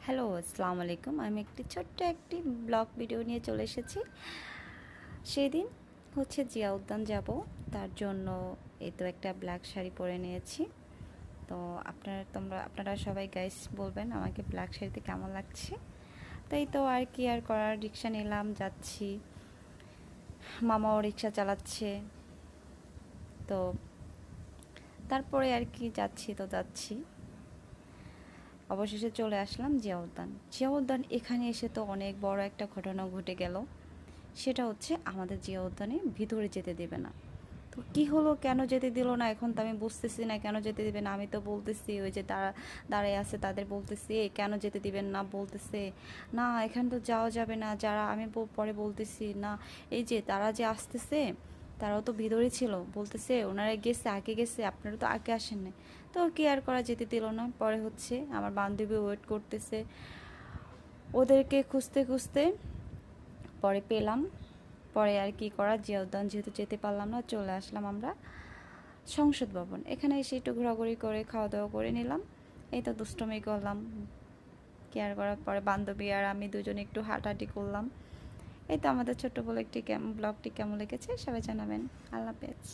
Hello, আসসালামু আলাইকুম। আমি ছোট্ট একটি ব্লগ ভিডিও নিয়ে চলে এসেছি। সেদিন হচ্ছে জিয়া উদ্যান যাব, তার জন্য এই তো একটা ব্ল্যাক শাড়ি পরে নিয়েছি। তো আপনারা সবাই গাইস বলবেন আমাকে ব্ল্যাক শাড়িতে কেমন লাগছে। তাই তো আর কি আর করার, রিক্সা নিলাম, যাচ্ছি। মামাও রিক্সা চালাচ্ছে। তো তারপরে আর কি যাচ্ছি। অবশেষে চলে আসলাম জিয়া উদ্যান। জিয়া উদ্যান এখানে এসে তো অনেক বড় একটা ঘটনা ঘটে গেল। সেটা হচ্ছে আমাদের জিয়া উদ্যানে ভিতরে যেতে দেবে না। তো কি হলো, কেন যেতে দিল না, এখন তো আমি বুঝতেছি না কেন যেতে দিবে না। আমি তো বলতেছি, ওই যে তারা দাঁড়ায় আছে তাদের বলতেছি, কেন যেতে দিবেন না, বলতেছে না এখানে তো যাওয়া যাবে না। যারা আমি পরে বলতেছি না, এই যে তারা যে আসতেছে তারাও তো ভিতরে ছিল, বলতেছে ওনারা গেছে, আগে গেছে, আপনারা তো আগে আসেন না। তো কি আর করা, যেতে দিল না। পরে হচ্ছে আমার বান্ধবী ওয়েট করতেছে, ওদেরকে খুঁজতে খুঁজতে পরে পেলাম। পরে আর কি করা, জিয়া উদ্যান যেহেতু যেতে পারলাম না, চলে আসলাম আমরা সংসদ ভবন। এখানে এসে একটু ঘোরাঘুরি করে খাওয়া দাওয়া করে নিলাম। এই তো দুষ্টুমি করলাম, কেয়ার করার পরে বান্ধবী আর আমি দুজনে একটু হাঁটাহাঁটি করলাম। এই তো আমাদের ছোট্ট বলে একটি ব্লগটি কেমন লেগেছে সবাই জানাবেন। আল্লাহ হাফেজ।